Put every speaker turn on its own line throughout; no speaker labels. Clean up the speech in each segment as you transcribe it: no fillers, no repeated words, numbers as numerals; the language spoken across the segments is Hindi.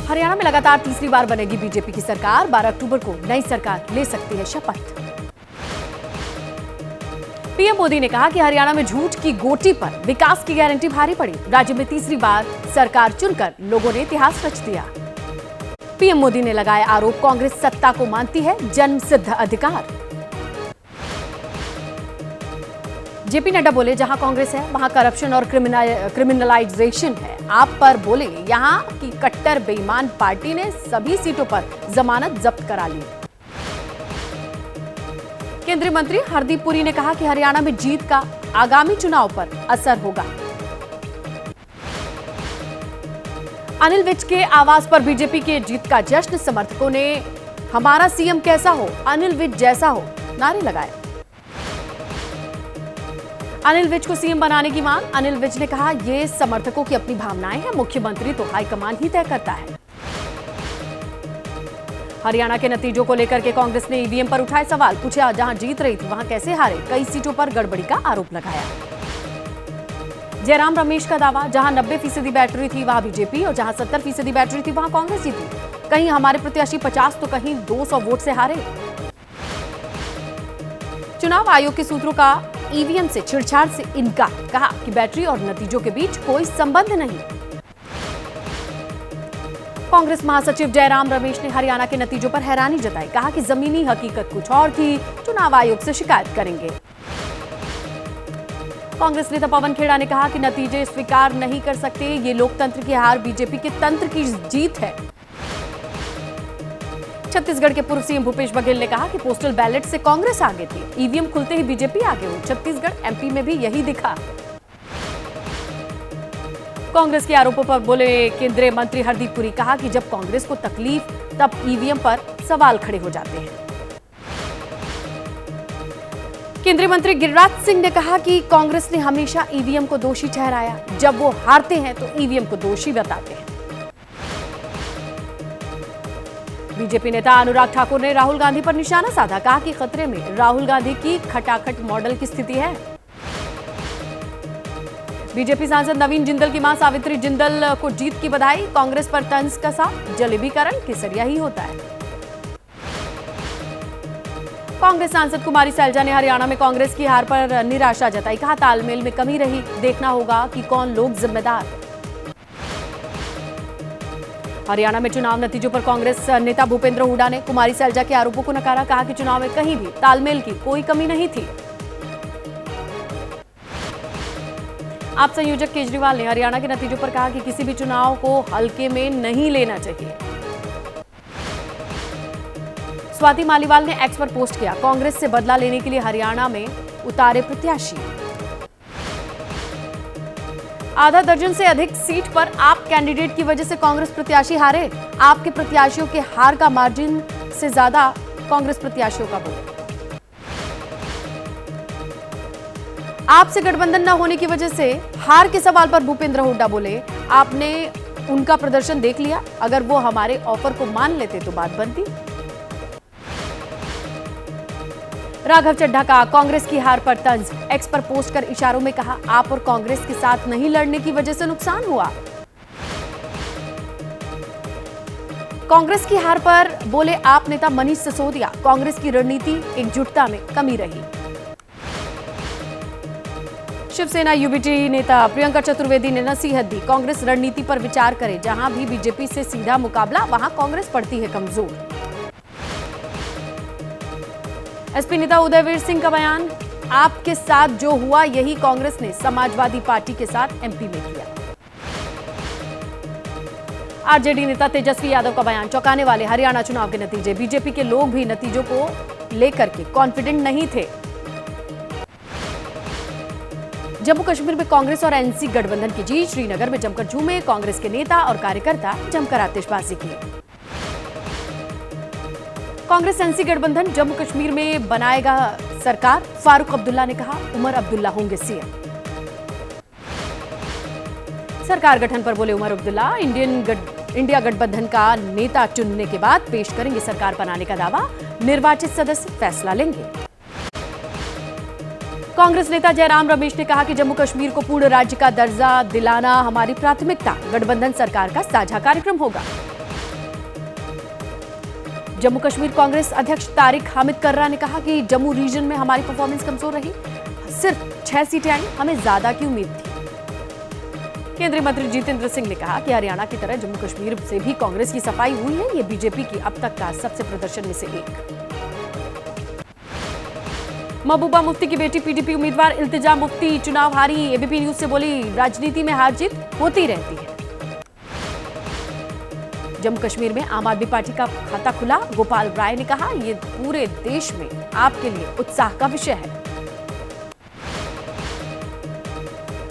हरियाणा में लगातार तीसरी बार बनेगी बीजेपी की सरकार। 12 अक्टूबर को नई सरकार ले सकती है शपथ। पीएम मोदी ने कहा कि हरियाणा में झूठ की गोटी पर विकास की गारंटी भारी पड़ी। राज्य में तीसरी बार सरकार चुनकर लोगों ने इतिहास रच दिया। पीएम मोदी ने लगाया आरोप, कांग्रेस सत्ता को मानती है जन्मसिद्ध अधिकार। जेपी नड्डा बोले, जहां कांग्रेस है वहां करप्शन और क्रिमिनलाइजेशन है। आप पर बोले, यहां की कट्टर बेईमान पार्टी ने सभी सीटों पर जमानत जब्त करा ली। केंद्रीय मंत्री हरदीप पुरी ने कहा कि हरियाणा में जीत का आगामी चुनाव पर असर होगा। अनिल विज के आवास पर बीजेपी के जीत का जश्न। समर्थकों ने हमारा सीएम कैसा हो, अनिल विज जैसा हो नारे लगाए। अनिल विज को सीएम बनाने की मांग। अनिल विज ने कहा, ये समर्थकों की अपनी भावनाएं हैं, मुख्यमंत्री तो हाईकमान ही तय करता है। हरियाणा के नतीजों को लेकर के कांग्रेस ने ईवीएम पर उठाए सवाल। पूछा, जहां जीत रही थी वहां कैसे हारे। कई सीटों पर गड़बड़ी का आरोप लगाया। जयराम रमेश का दावा, जहां 90% बैटरी थी वहां बीजेपी और जहां 70% बैटरी थी वहां कांग्रेस जीती। कहीं हमारे प्रत्याशी 50 तो कहीं 200 वोट से हारे। चुनाव आयोग के सूत्रों का ईवीएम से छेड़छाड़ से इनकार। कहा कि बैटरी और नतीजों के बीच कोई संबंध नहीं। कांग्रेस महासचिव जयराम रमेश ने हरियाणा के नतीजों पर हैरानी जताई। कहा कि जमीनी हकीकत कुछ और थी, चुनाव आयोग से शिकायत करेंगे। कांग्रेस नेता पवन खेड़ा ने कहा कि नतीजे स्वीकार नहीं कर सकते, ये लोकतंत्र की हार बीजेपी के तंत्र की जीत है। छत्तीसगढ़ के पूर्व सीएम भूपेश बघेल ने कहा कि पोस्टल बैलेट से कांग्रेस आगे थी, ईवीएम खुलते ही बीजेपी आगे हुई। छत्तीसगढ़ एमपी में भी यही दिखा। कांग्रेस के आरोपों पर बोले केंद्रीय मंत्री हरदीप पुरी। कहा कि जब कांग्रेस को तकलीफ तब ईवीएम पर सवाल खड़े हो जाते हैं। केंद्रीय मंत्री गिरिराज सिंह ने कहा कि कांग्रेस ने हमेशा ईवीएम को दोषी ठहराया, जब वो हारते हैं तो ईवीएम को दोषी बताते हैं। बीजेपी नेता अनुराग ठाकुर ने राहुल गांधी पर निशाना साधा। कहा कि खतरे में राहुल गांधी की खटाखट मॉडल की स्थिति है। बीजेपी सांसद नवीन जिंदल की मां सावित्री जिंदल को जीत की बधाई। कांग्रेस पर तंज कसा, जलेबीकरण केसरिया ही होता है। कांग्रेस सांसद कुमारी सैलजा ने हरियाणा में कांग्रेस की हार पर निराशा जताई। कहा, तालमेल में कमी रही, देखना होगा कि कौन लोग जिम्मेदार। हरियाणा में चुनाव नतीजों पर कांग्रेस नेता भूपेंद्र हुड्डा ने कुमारी सैलजा के आरोपों को नकारा। कहा कि चुनाव में कहीं भी तालमेल की कोई कमी नहीं थी। आप संयोजक केजरीवाल ने हरियाणा के नतीजों पर कहा कि किसी भी चुनाव को हल्के में नहीं लेना चाहिए। स्वाति मालीवाल ने एक्स पर पोस्ट किया, कांग्रेस से बदला लेने के लिए हरियाणा में उतारे प्रत्याशी। आधा दर्जन से अधिक सीट पर आप कैंडिडेट की वजह से कांग्रेस प्रत्याशी हारे। आपके प्रत्याशियों के हार का मार्जिन से ज्यादा कांग्रेस प्रत्याशियों का वोट। आपसे गठबंधन न होने की वजह से हार के सवाल पर भूपेंद्र हुड्डा बोले, आपने उनका प्रदर्शन देख लिया, अगर वो हमारे ऑफर को मान लेते तो बात बनती। राघव चड्ढा का कांग्रेस की हार पर तंज। एक्स पर पोस्ट कर इशारों में कहा, आप और कांग्रेस के साथ नहीं लड़ने की वजह से नुकसान हुआ। कांग्रेस की हार पर बोले आप नेता मनीष सिसोदिया, कांग्रेस की रणनीति एकजुटता में कमी रही। शिवसेना यूबीटी नेता प्रियंका चतुर्वेदी ने नसीहत दी, कांग्रेस रणनीति पर विचार करे, जहां भी बीजेपी से सीधा मुकाबला वहां कांग्रेस पड़ती है कमजोर। एसपी नेता उदयवीर सिंह का बयान, आपके साथ जो हुआ यही कांग्रेस ने समाजवादी पार्टी के साथ एमपी में किया। आरजेडी नेता तेजस्वी यादव का बयान, चौंकाने वाले हरियाणा चुनाव के नतीजे, बीजेपी के लोग भी नतीजों को लेकर के कॉन्फिडेंट नहीं थे। जम्मू कश्मीर में कांग्रेस और एनसी गठबंधन की जीत, श्रीनगर में जमकर झूमे, कांग्रेस के नेता और कार्यकर्ता जमकर आतिशबाजी की। कांग्रेस एनसी गठबंधन जम्मू कश्मीर में बनाएगा सरकार, फारूक अब्दुल्ला ने कहा, उमर अब्दुल्ला होंगे सीएम। सरकार गठन पर बोले उमर अब्दुल्ला, इंडिया गठबंधन का नेता चुनने के बाद पेश करेंगे सरकार बनाने का दावा, निर्वाचित सदस्य फैसला लेंगे। कांग्रेस नेता जयराम रमेश ने कहा कि जम्मू कश्मीर को पूर्ण राज्य का दर्जा दिलाना हमारी प्राथमिकता, गठबंधन सरकार का साझा कार्यक्रम होगा। जम्मू कश्मीर कांग्रेस अध्यक्ष तारिक हामिद कर्रा ने कहा कि जम्मू रीजन में हमारी परफॉर्मेंस कमजोर रही, सिर्फ 6 सीटें आई, हमें ज्यादा की उम्मीद थी। केंद्रीय मंत्री जितेंद्र सिंह ने कहा कि हरियाणा की तरह जम्मू कश्मीर से भी कांग्रेस की सफाई हुई है, ये बीजेपी की अब तक का सबसे प्रदर्शन में से एक। महबूबा मुफ्ती की बेटी पीडीपी उम्मीदवार इल्तिजा मुफ्ती चुनाव हारी, एबीपी न्यूज से बोली राजनीति में हार जीत होती रहती है। जम्मू कश्मीर में आम आदमी पार्टी का खाता खुला, गोपाल राय ने कहा ये पूरे देश में आपके लिए उत्साह का विषय है।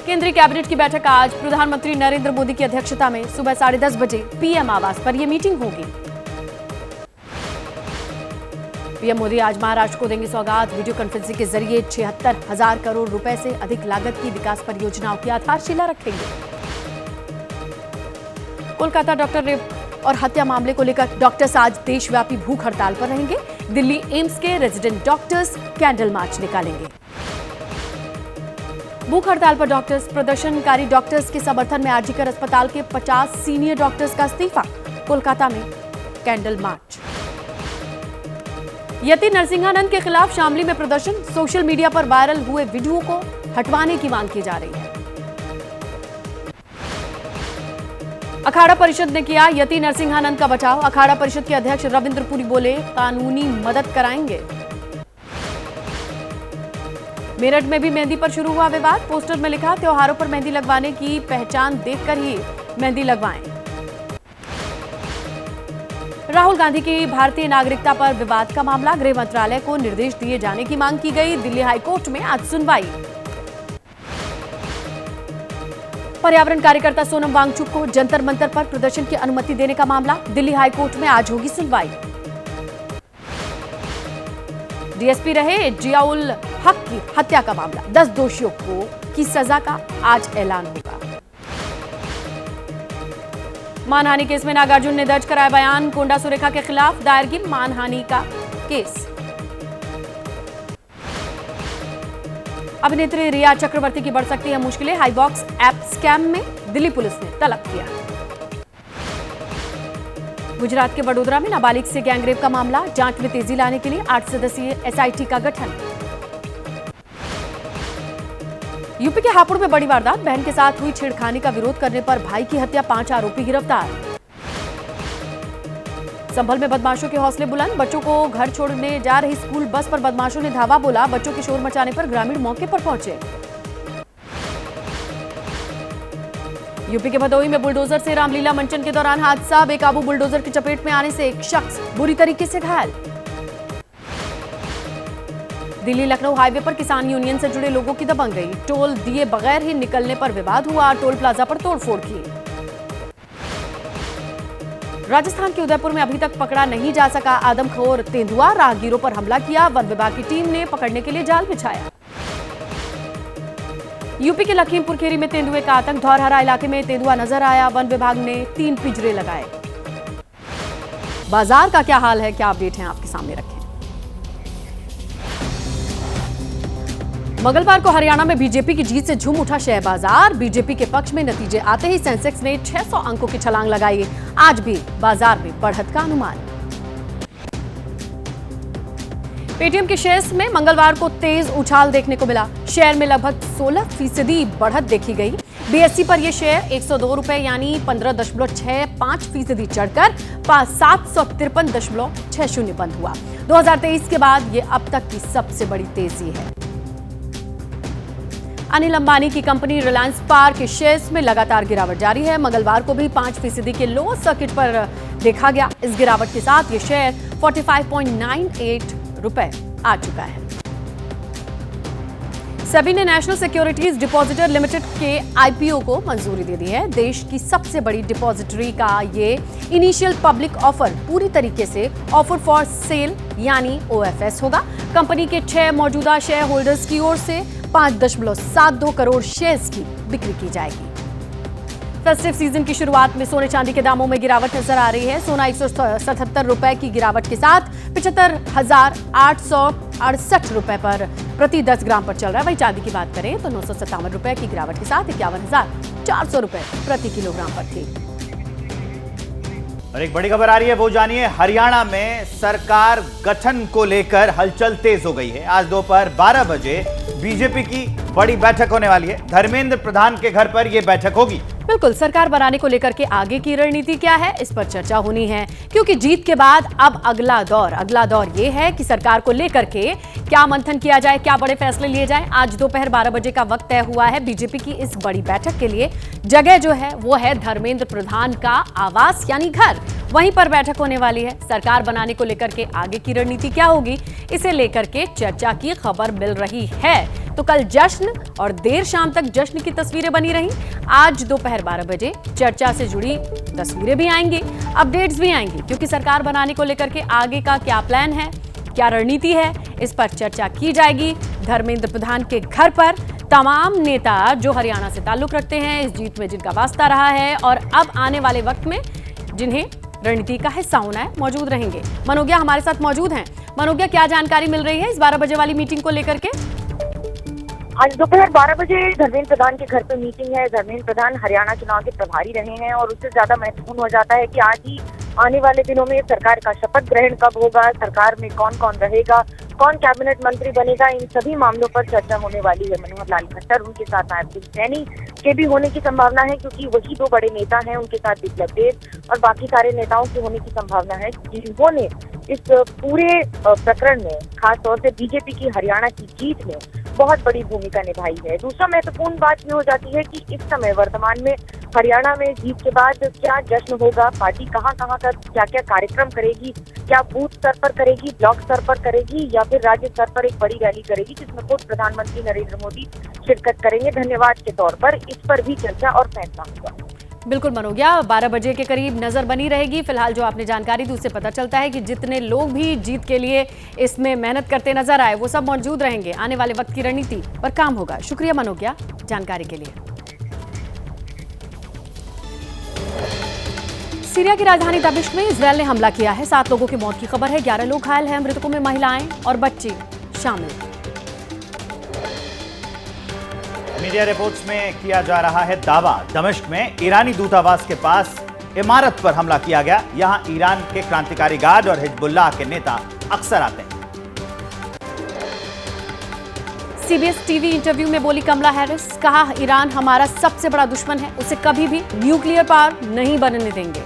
केंद्रीय कैबिनेट की बैठक आज प्रधानमंत्री नरेंद्र मोदी की अध्यक्षता में सुबह 10:30 बजे पीएम आवास पर यह मीटिंग होगी। पीएम मोदी आज महाराष्ट्र को देंगे सौगात, वीडियो कॉन्फ्रेंसिंग के जरिए 76,000 करोड़ रुपए से अधिक लागत की विकास परियोजनाओं की आधारशिला रखेंगे। कोलकाता डॉक्टर रेप और हत्या मामले को लेकर डॉक्टर्स आज देशव्यापी भूख हड़ताल पर रहेंगे। दिल्ली एम्स के रेजिडेंट डॉक्टर्स कैंडल मार्च निकालेंगे। भूख हड़ताल पर डॉक्टर्स, प्रदर्शनकारी डॉक्टर्स के समर्थन में आरजीकर अस्पताल के 50 सीनियर डॉक्टर्स का इस्तीफा, कोलकाता में कैंडल मार्च। यति नरसिंहानंद के खिलाफ शामली में प्रदर्शन, सोशल मीडिया पर वायरल हुए वीडियो को हटवाने की मांग की जा रही है। अखाड़ा परिषद ने किया यति नरसिंहानंद का बचाव, अखाड़ा परिषद के अध्यक्ष रविंद्र पुरी बोले कानूनी मदद कराएंगे। मेरठ में भी मेहंदी पर शुरू हुआ विवाद, पोस्टर में लिखा त्योहारों पर मेहंदी लगवाने की पहचान देखकर ही मेहंदी लगवाएं। राहुल गांधी की भारतीय नागरिकता पर विवाद का मामला, गृह मंत्रालय को निर्देश दिए जाने की मांग की गई, दिल्ली हाईकोर्ट में आज सुनवाई। पर्यावरण कार्यकर्ता सोनम वांगचुक को जंतर मंतर पर प्रदर्शन की अनुमति देने का मामला, दिल्ली हाईकोर्ट में आज होगी सुनवाई। डीएसपी रहे जियाउल हक की हत्या का मामला, 10 दोषियों की सजा का आज ऐलान होगा। मानहानि केस में नागार्जुन ने दर्ज कराया बयान, कोंडा सुरेखा के खिलाफ दायर की मानहानि का केस। अभिनेत्री रिया चक्रवर्ती की बढ़ सकती है मुश्किलें, हाईबॉक्स ऐप स्कैम में दिल्ली पुलिस ने तलब किया। गुजरात के वडोदरा में नाबालिग से गैंगरेप का मामला, जांच में तेजी लाने के लिए 8 सदस्यीय एसआईटी का गठन। यूपी के हापुड़ में बड़ी वारदात, बहन के साथ हुई छेड़खानी का विरोध करने पर भाई की हत्या, 5 आरोपी गिरफ्तार। संभल में बदमाशों के हौसले बुलंद, बच्चों को घर छोड़ने जा रही स्कूल बस पर बदमाशों ने धावा बोला, बच्चों के शोर मचाने पर ग्रामीण मौके पर पहुंचे। यूपी के भदोही में बुलडोजर से रामलीला मंचन के दौरान हादसा, बेकाबू बुलडोजर की चपेट में आने से एक शख्स बुरी तरीके से घायल। दिल्ली लखनऊ हाईवे पर किसान यूनियन से जुड़े लोगों की दबंगई, टोल दिए बगैर ही निकलने पर विवाद हुआ, टोल प्लाजा पर तोड़फोड़ की। राजस्थान के उदयपुर में अभी तक पकड़ा नहीं जा सका आदमखोर तेंदुआ, राहगीरों पर हमला किया, वन विभाग की टीम ने पकड़ने के लिए जाल बिछाया। यूपी के लखीमपुर खीरी में तेंदुए का आतंक, धौरहरा इलाके में तेंदुआ नजर आया, वन विभाग ने 3 पिंजरे लगाए। बाजार का क्या हाल है, क्या अपडेट है, आपके सामने रखें। मंगलवार को हरियाणा में बीजेपी की जीत से झूम उठा शेयर बाजार, बीजेपी के पक्ष में नतीजे आते ही सेंसेक्स ने 600 अंकों की छलांग लगाई, आज भी बाजार में बढ़त का अनुमान। पेटीएम के शेयर्स में मंगलवार को तेज उछाल देखने को मिला, शेयर में लगभग 16% बढ़त देखी गई। बीएसई पर यह शेयर 102 रुपए यानी 15.65% चढ़कर 753.60 बंद हुआ। 2023 के बाद यह अब तक की सबसे बड़ी तेजी है। अनिल अंबानी की कंपनी रिलायंस पार के शेयर्स में लगातार गिरावट जारी है, मंगलवार को भी 5% के लोअर सर्किट पर देखा गया। इस गिरावट के साथ ये शेयर 45.98 रुपए आ चुका है। सेबी ने नेशनल सिक्योरिटीज डिपॉजिटर लिमिटेड के आईपीओ को मंजूरी दे दी है। देश की सबसे बड़ी डिपॉजिटरी का ये इनिशियल पब्लिक ऑफर पूरी तरीके से ऑफर फॉर सेल यानी ओएफएस होगा। कंपनी के 6 मौजूदा शेयर होल्डर्स की ओर से 5.72 करोड़ शेयर्स की बिक्री की जाएगी। फेस्टिव सीजन की शुरुआत में सोने चांदी के दामों में गिरावट नजर आ रही है। सोना 177 रुपए की गिरावट के साथ 75,868 रुपए पर प्रति 10 ग्राम पर चल रहा है। वहीं चांदी की बात करें तो 957 रुपए की गिरावट के साथ 51,400 रुपए प्रति किलोग्राम पर थी।
और एक बड़ी खबर आ रही है, वो जानिए। हरियाणा में सरकार गठन को लेकर हलचल तेज हो गई है। आज दोपहर 12 बजे बीजेपी की बड़ी बैठक होने वाली है। धर्मेंद्र प्रधान के घर पर यह बैठक होगी।
बिल्कुल, सरकार बनाने को लेकर के आगे की रणनीति क्या है, इस पर चर्चा होनी है, क्योंकि जीत के बाद अब अगला दौर ये है कि सरकार को लेकर के क्या मंथन किया जाए, क्या बड़े फैसले लिए जाएं। आज दोपहर 12 बजे का वक्त तय हुआ है बीजेपी की इस बड़ी बैठक के लिए। जगह जो है वो है धर्मेंद्र प्रधान का आवास यानी घर, वहीं पर बैठक होने वाली है। सरकार बनाने को लेकर के आगे की रणनीति क्या होगी, इसे लेकर के चर्चा की खबर मिल रही है। तो कल जश्न और देर शाम तक जश्न की तस्वीरें बनी रही। आज दोपहर 12 बजे चर्चा से जुड़ी तस्वीरें भी आएंगी, अपडेट्स भी आएंगी, क्योंकि सरकार बनाने को लेकर के आगे का क्या प्लान है, क्या रणनीति है, इस पर चर्चा की जाएगी। धर्मेंद्र प्रधान के घर पर तमाम नेता जो हरियाणा से ताल्लुक रखते हैं, इस जीत में जिनका वास्ता रहा है और अब आने वाले वक्त में जिन्हें रणनीति का हिस्सा होना है, मौजूद रहेंगे। मनोज्ञा हमारे साथ मौजूद हैं। मनोज्ञा, क्या जानकारी मिल रही है इस 12 बजे वाली मीटिंग को लेकर के?
आज दोपहर 12 बजे धर्मेंद्र प्रधान के घर पर मीटिंग है। धर्मेंद्र प्रधान हरियाणा चुनाव के प्रभारी रहे हैं और उससे ज्यादा महत्वपूर्ण हो जाता है कि आज ही आने वाले दिनों में सरकार का शपथ ग्रहण कब होगा, सरकार में कौन कौन रहेगा, कौन कैबिनेट मंत्री बनेगा, इन सभी मामलों पर चर्चा होने वाली है। मनोहर लाल खट्टर, उनके साथ नायब सिंह सैनी के भी होने की संभावना है, क्योंकि वही दो बड़े नेता हैं। उनके साथ बिप्लब देब और बाकी सारे नेताओं की होने की संभावना है, जिन्होंने इस पूरे प्रकरण में खास तौर से बीजेपी की हरियाणा की जीत में बहुत बड़ी भूमिका निभाई है। दूसरा महत्वपूर्ण बात ये हो जाती है कि इस समय वर्तमान में हरियाणा में जीत के बाद क्या जश्न होगा, पार्टी कहां का क्या क्या कार्यक्रम करेगी, क्या बूथ स्तर पर करेगी, ब्लॉक स्तर पर करेगी या फिर राज्य स्तर पर एक बड़ी रैली करेगी जिसमें खुद प्रधानमंत्री नरेंद्र मोदी शिरकत करेंगे धन्यवाद के तौर पर। इस पर भी चर्चा और फैसला होगा।
बिल्कुल मनोज्ञा, 12 बजे के करीब नजर बनी रहेगी। फिलहाल जो आपने जानकारी दी उससे पता चलता है कि जितने लोग भी जीत के लिए इसमें मेहनत करते नजर आए वो सब मौजूद रहेंगे। आने वाले वक्त की रणनीति पर काम होगा। शुक्रिया मनोज्ञा जानकारी के लिए। सीरिया की राजधानी दमिश्क में इजरायल ने हमला किया है। 7 लोगों की मौत की खबर है, 11 लोग घायल हैं। मृतकों में महिलाएं और बच्चे शामिल।
मीडिया रिपोर्ट्स में किया जा रहा है दावा, दमिश्क में ईरानी दूतावास के पास इमारत पर हमला किया गया। यहां ईरान के क्रांतिकारी गार्ड और हिजबुल्लाह के नेता अक्सर आते हैं।
सीबीएस टीवी इंटरव्यू में बोली कमला हैरिस, कहा ईरान हमारा सबसे बड़ा दुश्मन है, उसे कभी भी न्यूक्लियर पावर नहीं बनने देंगे।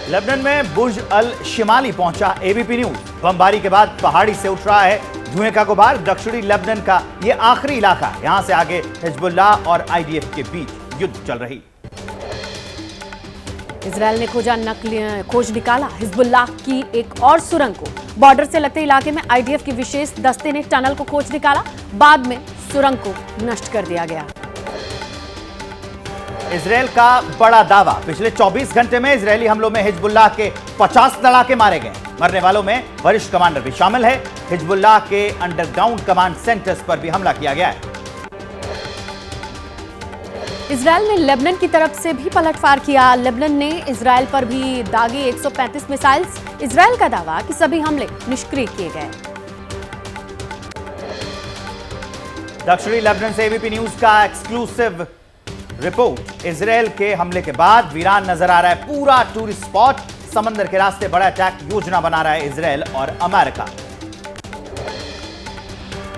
लेबनान में बुर्ज अल शिमाली पहुंचा एबीपी न्यूज। बमबारी के बाद पहाड़ी से उठ रहा है धुएं का गुबार। दक्षिणी लेबनान का यह आखिरी इलाका है, यहां से आगे हिजबुल्लाह और आईडीएफ के बीच युद्ध चल रही।
इजरायल ने खोज निकाला हिजबुल्लाह की एक और सुरंग को। बॉर्डर से लगते इलाके में आईडीएफ की विशेष दस्ते ने टनल को खोज निकाला, बाद में सुरंग को नष्ट कर दिया गया।
इजरायल का बड़ा दावा, पिछले 24 घंटे में इजरायली हमलों में हिजबुल्लाह के 50 लड़ाके मारे गए। मरने वालों में वरिष्ठ कमांडर भी शामिल है। हिजबुल्लाह के अंडरग्राउंड कमांड सेंटर्स पर भी हमला किया गया है।
इजरायल ने लेबनान की तरफ से भी पलटवार किया। लेबनान ने इजरायल पर भी दागे 135 मिसाइल्स। इजरायल का दावा कि सभी हमले निष्क्रिय किए गए।
दक्षिणी लेबनान से एबीपी न्यूज का एक्सक्लूसिव रिपोर्ट। इजरायल के हमले के बाद वीरान नजर आ रहा है पूरा टूरिस्ट स्पॉट। समंदर के रास्ते बड़ा अटैक योजना बना रहा है इजरायल और अमेरिका।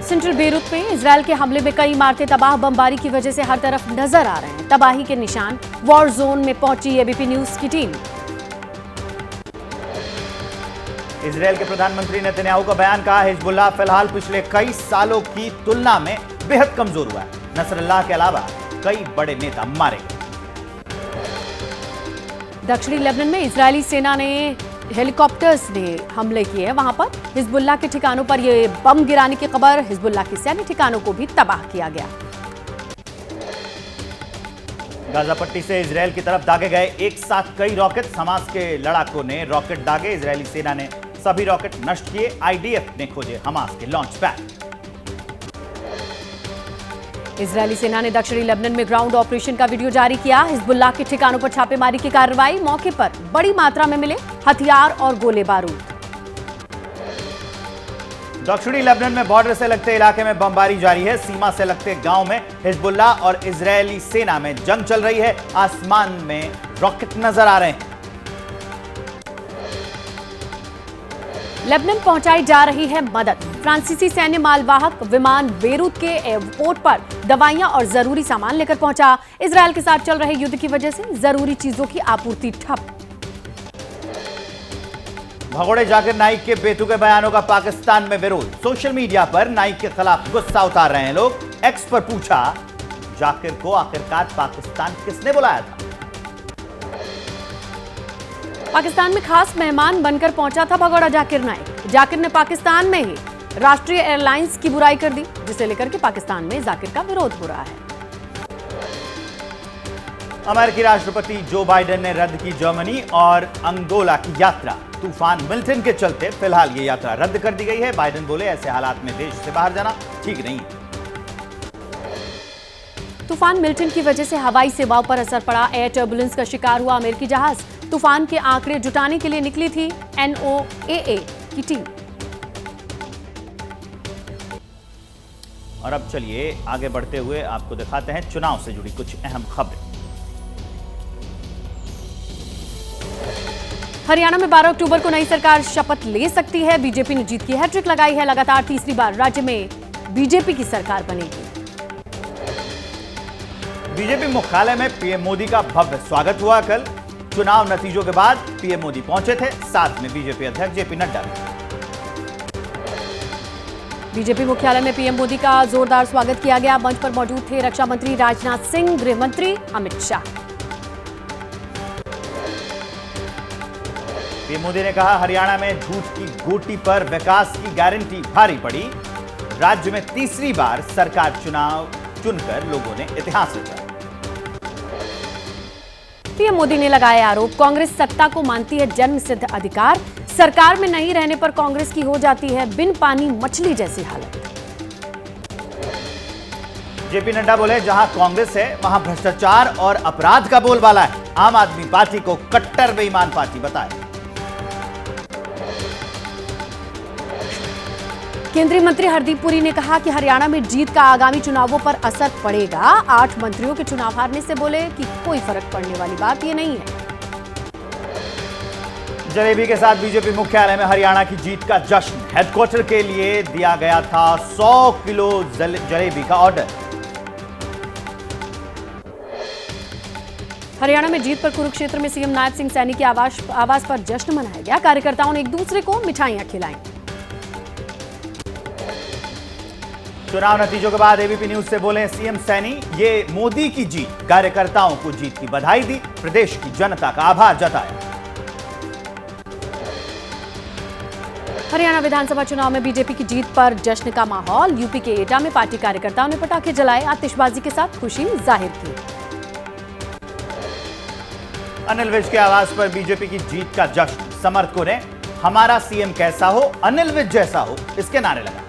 सेंट्रल बेरूत में इजरायल के हमले में कई इमारतें तबाह। बमबारी की वजह से हर तरफ नजर आ रहे हैं तबाही के निशान। वॉर जोन में पहुंची एबीपी न्यूज की टीम।
इजरायल के प्रधानमंत्री नेतन्याहू का बयान, कहा हिजबुल्लाह फिलहाल पिछले कई सालों की तुलना में बेहद कमजोर हुआ है। नसरल्लाह के अलावा कई बड़े नेता मारे गए।
दक्षिणी लेबनान में इजरायली सेना ने हेलीकॉप्टर्स ने हमले किए हैं। वहां पर हिजबुल्लाह के ठिकानों पर यह बम गिराने की खबर। हिजबुल्लाह के सैन्य ठिकानों को भी तबाह किया गया।
गाजा पट्टी से इजरायल की तरफ दागे गए एक साथ कई रॉकेट। हमास के लड़ाकों ने रॉकेट दागे, इजरायली सेना ने सभी रॉकेट नष्ट किए। आईडीएफ ने खोजे हमास के लॉन्च पैड।
इजरायली सेना ने दक्षिणी लेबनान में ग्राउंड ऑपरेशन का वीडियो जारी किया। हिजबुल्लाह के ठिकानों पर छापेमारी की कार्रवाई। मौके पर बड़ी मात्रा में मिले हथियार और गोले बारूद।
दक्षिणी लेबनान में बॉर्डर से लगते इलाके में बमबारी जारी है। सीमा से लगते गांव में हिजबुल्लाह और इजरायली सेना में जंग चल रही है। आसमान में रॉकेट नजर आ रहे हैं।
लेबनान पहुंचाई जा रही है मदद। फ्रांसीसी सैन्य मालवाहक विमान बेरूत के एयरपोर्ट पर दवाइयां और जरूरी सामान लेकर पहुंचा। इजरायल के साथ चल रहे युद्ध की वजह से जरूरी चीजों की आपूर्ति ठप।
भगोड़े जाकिर नाइक के बेतुके बयानों का पाकिस्तान में विरोध। सोशल मीडिया पर नाइक के खिलाफ गुस्सा उतार रहे हैं लोग। एक्स पर पूछा, जाकिर को आखिरकार पाकिस्तान किसने बुलाया था?
पाकिस्तान में खास मेहमान बनकर पहुंचा था भगोड़ा जाकिर नाइक। जाकिर ने पाकिस्तान में ही राष्ट्रीय एयरलाइंस की बुराई कर दी, जिसे लेकर के पाकिस्तान में जाकिर का विरोध हो रहा है।
अमेरिकी राष्ट्रपति जो बाइडेन ने रद्द की जर्मनी और अंगोला की यात्रा। तूफान मिल्टन के चलते फिलहाल ये यात्रा रद्द कर दी गई है। बाइडेन बोले, ऐसे हालात में देश से बाहर जाना ठीक नहीं है।
तूफान मिल्टन की वजह से हवाई सेवाओं पर असर पड़ा। एयर टर्बुलेंस का शिकार हुआ अमेरिकी जहाज। तूफान के आंकड़े जुटाने के लिए निकली थी NOAA की टीम।
और अब चलिए आगे बढ़ते हुए आपको दिखाते हैं चुनाव से जुड़ी कुछ अहम खबरें।
हरियाणा में 12 अक्टूबर को नई सरकार शपथ ले सकती है। बीजेपी ने जीत की हैट्रिक लगाई है। लगातार तीसरी बार राज्य में बीजेपी की सरकार बनेगी।
बीजेपी मुख्यालय में पीएम मोदी का भव्य स्वागत हुआ। कल चुनाव नतीजों के बाद पीएम मोदी पहुंचे थे, साथ में बीजेपी अध्यक्ष जेपी नड्डा।
बीजेपी मुख्यालय में पीएम मोदी का जोरदार स्वागत किया गया। मंच पर मौजूद थे रक्षा मंत्री राजनाथ सिंह, गृह मंत्री अमित शाह।
पीएम मोदी ने कहा, हरियाणा में झूठ की गोटी पर विकास की गारंटी भारी पड़ी। राज्य में तीसरी बार सरकार चुनकर लोगों ने इतिहास रचा।
पीएम मोदी ने लगाया आरोप, कांग्रेस सत्ता को मानती है जन्म सिद्ध अधिकार। सरकार में नहीं रहने पर कांग्रेस की हो जाती है बिन पानी मछली जैसी हालत।
जेपी नड्डा बोले, जहां कांग्रेस है वहां भ्रष्टाचार और अपराध का बोलबाला है। आम आदमी पार्टी को कट्टर बेईमान पार्टी बताया।
केंद्रीय मंत्री हरदीप पुरी ने कहा कि हरियाणा में जीत का आगामी चुनावों पर असर पड़ेगा। 8 मंत्रियों के चुनाव हारने से बोले कि कोई फर्क पड़ने वाली बात ये नहीं है।
जलेबी के साथ बीजेपी मुख्यालय में हरियाणा की जीत का जश्न। हेडक्वार्टर के लिए दिया गया था 100 किलो जलेबी का ऑर्डर।
हरियाणा में जीत पर कुरुक्षेत्र में सीएम नायब सिंह सैनी के आवास पर जश्न मनाया गया। कार्यकर्ताओं ने एक दूसरे को मिठाइयां खिलाई।
चुनाव नतीजों के बाद एबीपी न्यूज से बोले सीएम सैनी, ये मोदी की जीत। कार्यकर्ताओं को जीत की बधाई दी, प्रदेश की जनता का आभार जताया।
हरियाणा विधानसभा चुनाव में बीजेपी की जीत पर जश्न का माहौल। यूपी के एटा में पार्टी कार्यकर्ताओं ने पटाखे जलाए, आतिशबाजी के साथ खुशी जाहिर की।
अनिल विज के आवास पर बीजेपी की जीत का जश्न। समर्थकों ने हमारा सीएम कैसा हो, अनिल विज जैसा हो, इसके नारे लगाए।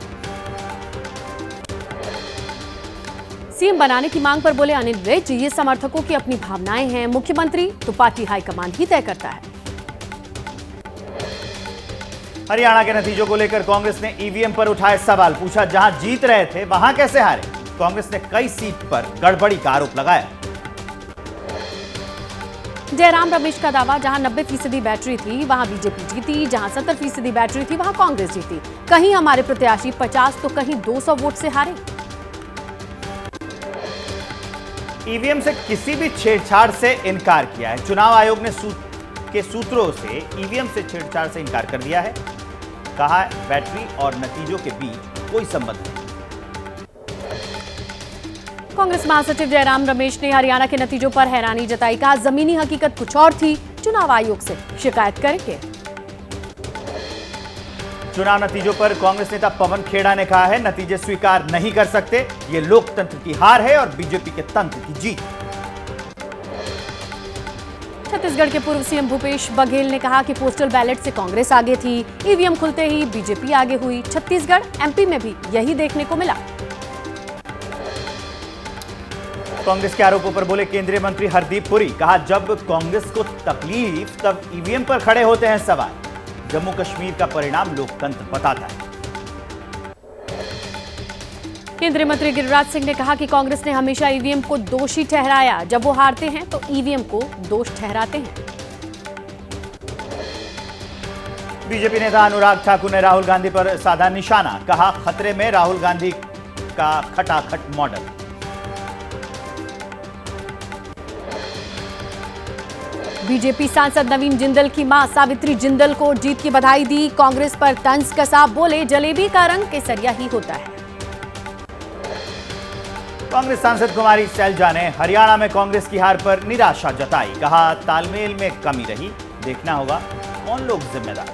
सीएम बनाने की मांग पर बोले अनिल विज, ये समर्थकों की अपनी भावनाएं हैं। मुख्यमंत्री तो पार्टी हाईकमान ही तय करता है। हरियाणा के नतीजों को लेकर कांग्रेस ने ईवीएम पर उठाए सवाल। पूछा, जहां जीत रहे थे वहां कैसे हारे? कांग्रेस ने कई सीट पर गड़बड़ी का आरोप लगाया। जयराम रमेश का दावा, जहां 90% बैटरी थी वहां बीजेपी जीती, जहां 70% बैटरी थी वहां कांग्रेस जीती। कहीं हमारे प्रत्याशी 50 तो कहीं 200 वोट से हारे। ईवीएम से किसी भी छेड़छाड़ से इनकार किया है। चुनाव आयोग ने सूत्रों से ईवीएम से छेड़छाड़ से इनकार कर दिया है। कहा, बैटरी और नतीजों के बीच कोई संबंध नहीं। कांग्रेस महासचिव जयराम रमेश ने हरियाणा के नतीजों पर हैरानी जताई। कहा, जमीनी हकीकत कुछ और थी, चुनाव आयोग से शिकायत करेंगे। चुनाव नतीजों पर कांग्रेस नेता पवन खेड़ा ने कहा है, नतीजे स्वीकार नहीं कर सकते। ये लोकतंत्र की हार है और बीजेपी के तंत्र की जीत। छत्तीसगढ़ के पूर्व सीएम भूपेश बघेल ने कहा कि पोस्टल बैलेट से कांग्रेस आगे थी, ईवीएम खुलते ही बीजेपी आगे हुई। छत्तीसगढ़, एमपी में भी यही देखने को मिला। कांग्रेस के आरोपों पर बोले केंद्रीय मंत्री हरदीप पुरी। कहा, जब कांग्रेस को तकलीफ तब ईवीएम पर खड़े होते हैं सवाल। जम्मू कश्मीर का परिणाम लोकतंत्र बताता है।
केंद्रीय मंत्री गिरिराज सिंह ने कहा कि कांग्रेस ने हमेशा ईवीएम को दोषी ठहराया, जब वो हारते हैं तो ईवीएम को दोष ठहराते हैं।
बीजेपी नेता अनुराग ठाकुर ने राहुल गांधी पर साधा निशाना, कहा खतरे में राहुल गांधी का खटाखट मॉडल।
बीजेपी सांसद नवीन जिंदल की मां सावित्री जिंदल को जीत की बधाई दी, कांग्रेस पर तंज कसा, बोले जलेबी का रंग केसरिया ही होता है।
कांग्रेस सांसद कुमारी सैलजा ने हरियाणा में कांग्रेस की हार पर निराशा जताई, कहा तालमेल में कमी रही, देखना होगा कौन लोग जिम्मेदार।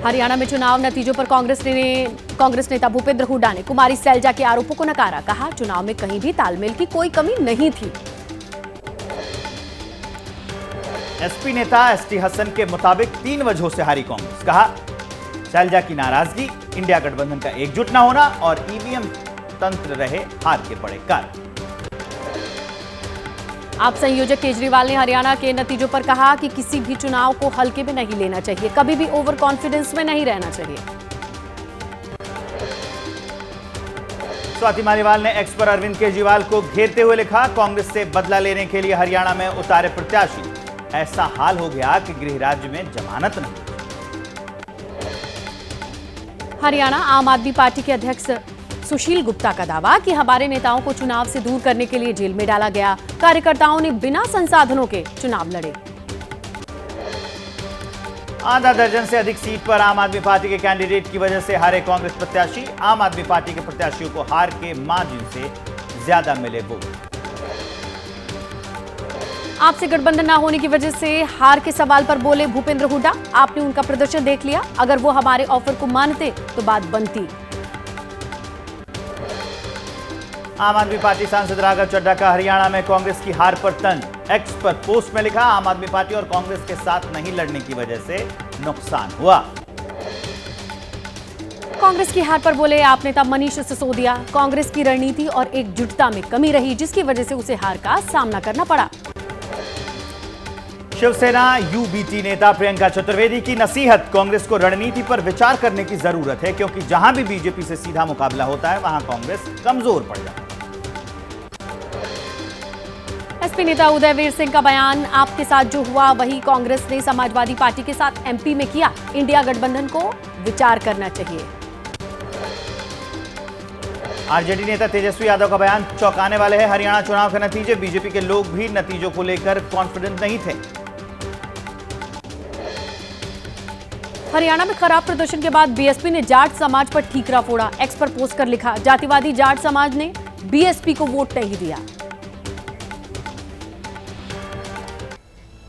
हरियाणा में चुनाव नतीजों पर कांग्रेस नेता भूपेंद्र हुड्डा ने कुमारी सैलजा के आरोपों को नकारा, कहा चुनाव में कहीं भी तालमेल की कोई कमी नहीं थी।
एसपी नेता एसटी हसन के मुताबिक 3 वजहों से हारी कांग्रेस, कहा सैलजा की नाराजगी, इंडिया गठबंधन का एकजुट न होना और ईवीएम तंत्र रहे हार के बड़े कारण।
आप संयोजक केजरीवाल ने हरियाणा के नतीजों पर कहा कि किसी भी चुनाव को हल्के में नहीं लेना चाहिए, कभी भी ओवर कॉन्फिडेंस में नहीं रहना चाहिए।
स्वाति मालीवाल ने एक्स पर अरविंद केजरीवाल को घेरते हुए लिखा, कांग्रेस से बदला लेने के लिए हरियाणा में उतारे प्रत्याशी, ऐसा हाल हो गया कि गृह राज्य में जमानत नहीं।
हरियाणा आम आदमी पार्टी के अध्यक्ष सुशील गुप्ता का दावा कि हमारे नेताओं को चुनाव से दूर करने के लिए जेल में डाला गया, कार्यकर्ताओं ने बिना संसाधनों के चुनाव लड़े।
आधा दर्जन से अधिक सीट पर आम आदमी पार्टी के कैंडिडेट की वजह से हारे कांग्रेस प्रत्याशी, आम आदमी पार्टी के प्रत्याशियों को हार के मार्जिन से ज्यादा मिले वोट।
आपसे गठबंधन न होने की वजह से हार के सवाल पर बोले भूपेंद्र हुड्डा, आपने उनका प्रदर्शन देख लिया, अगर वो हमारे ऑफर को मानते तो बात बनती।
आम आदमी पार्टी सांसद राघव चड्ढा का हरियाणा में कांग्रेस की हार पर तंज, एक्स पर पोस्ट में लिखा, आम आदमी पार्टी और कांग्रेस के साथ नहीं लड़ने की वजह से नुकसान हुआ।
कांग्रेस की हार पर बोले आप नेता मनीष सिसोदिया, कांग्रेस की रणनीति और एकजुटता में कमी रही, जिसकी वजह से उसे हार का सामना करना पड़ा।
शिवसेना यूबीटी नेता प्रियंका चतुर्वेदी की नसीहत, कांग्रेस को रणनीति पर विचार करने की जरूरत है, क्योंकि जहां भी बीजेपी से सीधा मुकाबला होता है वहां कांग्रेस कमजोर पड़ जाती है।
एसपी नेता उदयवीर सिंह का बयान, आपके साथ जो हुआ वही कांग्रेस ने समाजवादी पार्टी के साथ एमपी में किया, इंडिया गठबंधन को विचार करना चाहिए।
आरजेडी नेता तेजस्वी यादव का बयान चौंकाने वाले है, हरियाणा चुनाव के नतीजे, बीजेपी के लोग भी नतीजों को लेकर कॉन्फिडेंट नहीं थे।
हरियाणा में खराब प्रदर्शन के बाद बीएसपी ने जाट समाज पर ठीकरा फोड़ा, एक्स पर पोस्ट कर लिखा, जातिवादी जाट समाज ने बीएसपी को वोट नहीं दिया।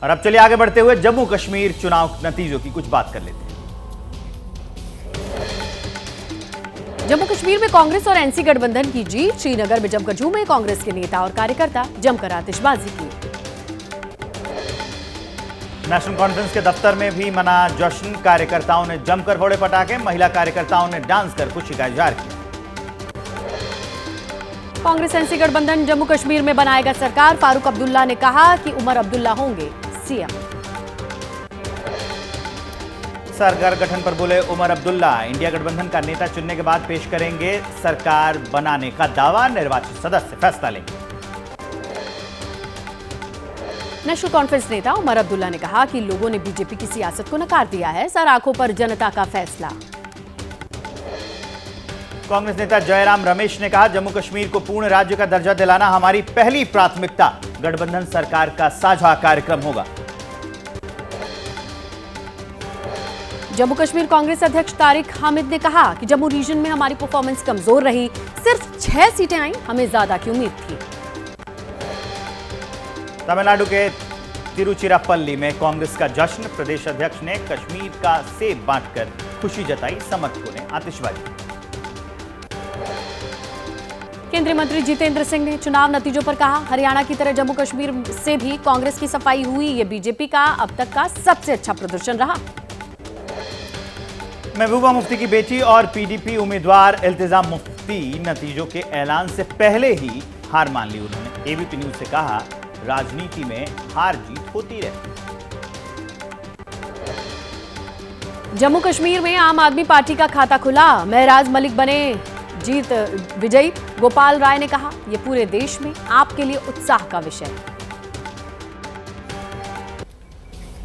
और अब चलिए आगे बढ़ते हुए जम्मू कश्मीर चुनाव नतीजों की कुछ बात कर लेते हैं।
जम्मू कश्मीर में कांग्रेस और एनसी गठबंधन की जीत, श्रीनगर में जमकर झूमे कांग्रेस के नेता और कार्यकर्ता, जमकर आतिशबाजी की।
नेशनल कॉन्फ्रेंस के दफ्तर में भी मना जश्न, कार्यकर्ताओं ने जमकर फोड़े पटाखे, महिला कार्यकर्ताओं ने डांस कर खुशी का इजहार किया।
कांग्रेस एनसी गठबंधन जम्मू कश्मीर में बनाएगा सरकार, फारूक अब्दुल्ला ने कहा कि उमर अब्दुल्ला होंगे सीएम।
सरकार गठन पर बोले उमर अब्दुल्ला, इंडिया गठबंधन का नेता चुनने के बाद पेश करेंगे सरकार बनाने का दावा, निर्वाचित सदस्य फैसला लेंगे।
नेशनल कॉन्फ्रेंस नेता उमर अब्दुल्ला ने कहा कि लोगों ने बीजेपी की सियासत को नकार दिया है, सर आंखों पर जनता का फैसला।
कांग्रेस नेता जयराम रमेश ने कहा जम्मू कश्मीर को पूर्ण राज्य का दर्जा दिलाना हमारी पहली प्राथमिकता, गठबंधन सरकार का साझा कार्यक्रम होगा।
जम्मू कश्मीर कांग्रेस अध्यक्ष तारिक हामिद ने कहा कि जम्मू रीजन में हमारी परफॉर्मेंस कमजोर रही, सिर्फ 6 सीटें आई, हमें ज्यादा की उम्मीद थी।
तमिलनाडु के तिरुचिरापल्ली में कांग्रेस का जश्न, प्रदेश अध्यक्ष ने कश्मीर का सेब बांटकर खुशी जताई, समर्थकों ने आतिशबाजी।
केंद्रीय मंत्री जितेंद्र सिंह ने चुनाव नतीजों पर कहा, हरियाणा की तरह जम्मू कश्मीर से भी कांग्रेस की सफाई हुई, ये बीजेपी का अब तक का सबसे अच्छा प्रदर्शन रहा।
महबूबा मुफ्ती की बेटी और पीडीपी उम्मीदवार इल्तिजाम मुफ्ती नतीजों के ऐलान से पहले ही हार मान ली। उन्होंने एबीपी न्यूज से कहा, राजनीति में हार जीत होती रहती।
जम्मू कश्मीर में आम आदमी पार्टी का खाता खुला, महराज मलिक बने जीत विजयी। गोपाल राय ने कहा, यह पूरे देश में आपके लिए उत्साह का विषय है।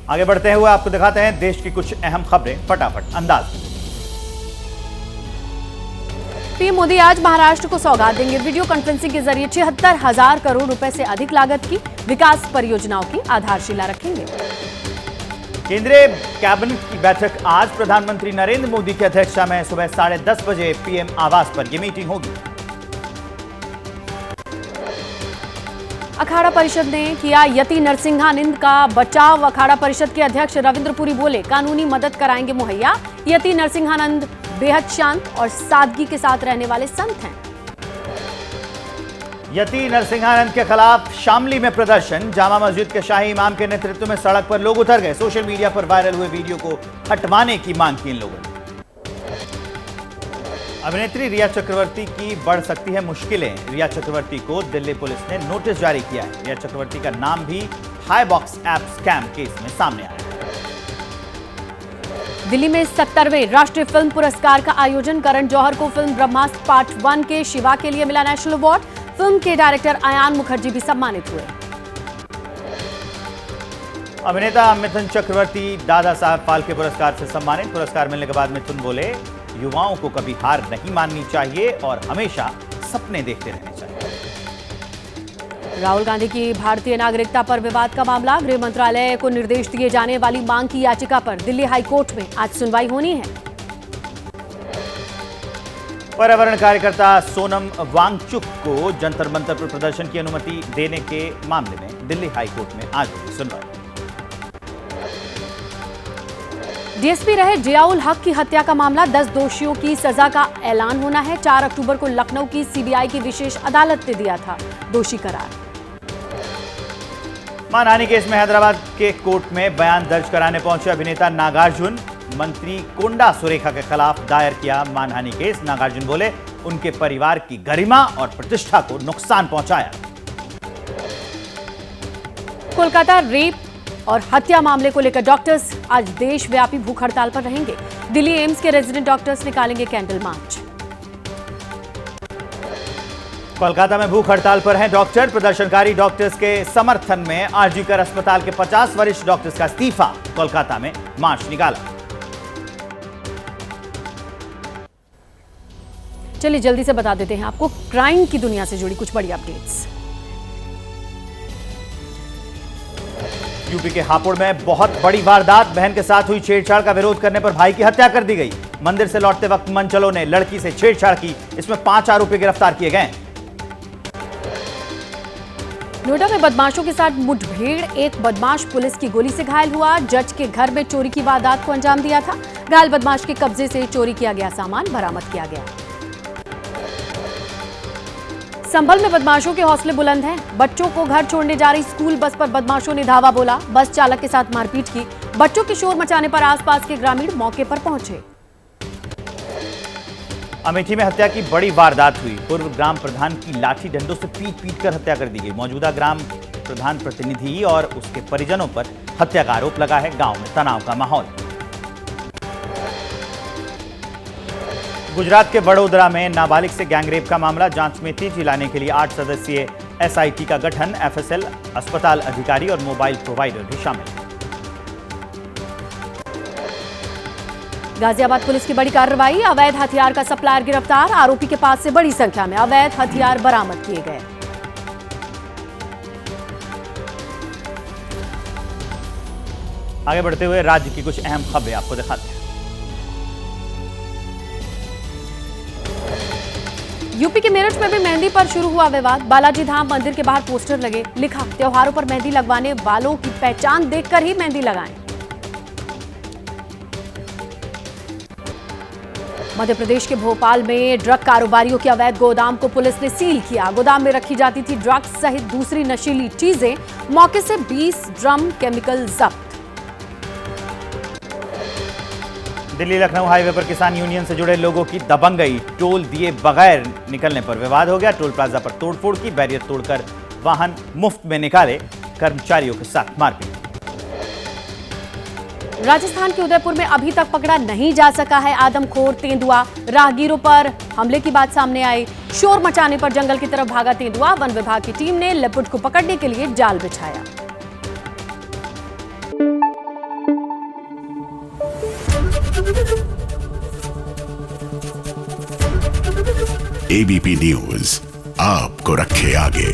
आगे बढ़ते हुए आपको दिखाते हैं देश की कुछ अहम खबरें फटाफट अंदाज में।
पीएम मोदी आज महाराष्ट्र को सौगात देंगे। वीडियो कॉन्फ्रेंसिंग के जरिए 76,000 करोड़ रुपए से अधिक लागत की विकास परियोजनाओं की आधारशिला रखेंगे।
केंद्रीय कैबिनेट की बैठक आज प्रधानमंत्री नरेंद्र मोदी की अध्यक्षता में सुबह 10:30 बजे पीएम आवास पर यह मीटिंग होगी।
अखाड़ा परिषद ने किया यति नरसिंहानंद का बचाव। अखाड़ा परिषद के अध्यक्ष रविंद्र पुरी बोले, कानूनी मदद कराएंगे मुहैया। यति नरसिंहानंद बेहद शांत और सादगी के साथ रहने वाले संत हैं।
यति नरसिंहानंद के खिलाफ शामली में प्रदर्शन। जामा मस्जिद के शाही इमाम के नेतृत्व में सड़क पर लोग उतर गए। सोशल मीडिया पर वायरल हुए वीडियो को हटवाने की मांग की इन लोगों ने। अभिनेत्री रिया चक्रवर्ती की बढ़ सकती है मुश्किलें। रिया चक्रवर्ती को दिल्ली पुलिस ने नोटिस जारी किया है। रिया चक्रवर्ती का नाम भी high box app scam case में सामने आया है।
दिल्ली में 70वें राष्ट्रीय फिल्म पुरस्कार का आयोजन। करण जौहर को फिल्म ब्रह्मास्त्र पार्ट 1 के शिवा के लिए मिला नेशनल अवार्ड। फिल्म के डायरेक्टर अयान मुखर्जी भी सम्मानित हुए।
अभिनेता मिथुन चक्रवर्ती दादा साहब फाल्के पुरस्कार से सम्मानित। पुरस्कार मिलने के बाद मिथुन बोले, युवाओं को कभी हार नहीं माननी चाहिए और हमेशा सपने देखते रहने चाहिए।
राहुल गांधी की भारतीय नागरिकता पर विवाद का मामला। गृह मंत्रालय को निर्देश दिए जाने वाली मांग की याचिका पर दिल्ली हाई कोर्ट में आज सुनवाई होनी है।
पर्यावरण कार्यकर्ता सोनम वांगचुक को जंतर मंतर पर प्रदर्शन की अनुमति देने के मामले में दिल्ली हाई कोर्ट में आज होगी सुनवाई।
डीएसपी रहे जियाउल हक की हत्या का मामला। 10 दोषियों की सजा का ऐलान होना है। 4 अक्टूबर को लखनऊ की सीबीआई की विशेष अदालत ने दिया था दोषी करार।
मानहानि केस में हैदराबाद के कोर्ट में बयान दर्ज कराने पहुंचे अभिनेता नागार्जुन। मंत्री कोंडा सुरेखा के खिलाफ दायर किया मानहानि केस। नागार्जुन बोले, उनके परिवार की गरिमा और प्रतिष्ठा को नुकसान पहुंचाया।
कोलकाता रेप और हत्या मामले को लेकर डॉक्टर्स आज देशव्यापी भूख हड़ताल पर रहेंगे। दिल्ली एम्स के रेजिडेंट डॉक्टर्स निकालेंगे कैंडल मार्च।
कोलकाता में भूख हड़ताल पर हैं डॉक्टर। प्रदर्शनकारी डॉक्टर्स के समर्थन में आरजीकर अस्पताल के 50 वरिष्ठ डॉक्टर्स का इस्तीफा। कोलकाता में मार्च निकाला।
चलिए जल्दी से बता देते हैं आपको क्राइम की दुनिया से जुड़ी कुछ बड़ी अपडेट्स।
यूपी के हापुड़ में बहुत बड़ी वारदात। बहन के साथ हुई छेड़छाड़ का विरोध करने पर भाई की हत्या कर दी गई। मंदिर से लौटते वक्त मनचलों ने लड़की से छेड़छाड़ की। इसमें 5 आरोपी गिरफ्तार किए गए।
नोएडा में बदमाशों के साथ मुठभेड़। एक बदमाश पुलिस की गोली से घायल हुआ। जज के घर में चोरी की वारदात को अंजाम दिया था। घायल बदमाश के कब्जे से चोरी किया गया सामान बरामद किया गया। संभल में बदमाशों के हौसले बुलंद हैं। बच्चों को घर छोड़ने जा रही स्कूल बस पर बदमाशों ने धावा बोला। बस चालक के साथ मारपीट की। बच्चों के शोर मचाने पर आसपास के ग्रामीण मौके पर पहुंचे।
अमेठी में हत्या की बड़ी वारदात हुई। पूर्व ग्राम प्रधान की लाठी डंडों से पीट कर हत्या कर दी गई। मौजूदा ग्राम प्रधान प्रतिनिधि और उसके परिजनों पर हत्या का आरोप लगा है। गांव में तनाव का माहौल। गुजरात के वडोदरा में नाबालिग से गैंगरेप का मामला। जांच में तेजी लाने के लिए 8 सदस्यीय एसआईटी का गठन। एफएसएल, अस्पताल अधिकारी और मोबाइल प्रोवाइडर भी शामिल। गाजियाबाद पुलिस की बड़ी कार्रवाई। अवैध हथियार का सप्लायर गिरफ्तार। आरोपी के पास से बड़ी संख्या में अवैध हथियार बरामद किए गए। आगे बढ़ते हुए राज्य की कुछ अहम खबरें आपको दिखाते हैं। यूपी के मेरठ में भी मेहंदी पर शुरू हुआ विवाद। बालाजी धाम मंदिर के बाहर पोस्टर लगे। लिखा, त्योहारों पर मेहंदी लगवाने वालों की पहचान देखकर ही मेहंदी लगाएं। मध्य प्रदेश के भोपाल में ड्रग कारोबारियों के अवैध गोदाम को पुलिस ने सील किया। गोदाम में रखी जाती थी ड्रग्स सहित दूसरी नशीली चीजें। मौके से 20 ड्रम केमिकल जब्त। दिल्ली लखनऊ हाईवे पर किसान यूनियन से जुड़े लोगों की दबंगई। टोल दिए बगैर निकलने पर विवाद हो गया। टोल प्लाजा पर तोड़फोड़ की। बैरियर तोड़कर वाहन मुफ्त में निकाले। कर्मचारियों के साथ मारपीट।
राजस्थान के उदयपुर में अभी तक पकड़ा नहीं जा सका है आदमखोर तेंदुआ। राहगीरों पर हमले की बात सामने आई। शोर मचाने पर जंगल की तरफ भागा तेंदुआ। वन विभाग की टीम ने लेपर्ड को पकड़ने के लिए जाल बिछाया।
एबीपी न्यूज आपको रखे आगे।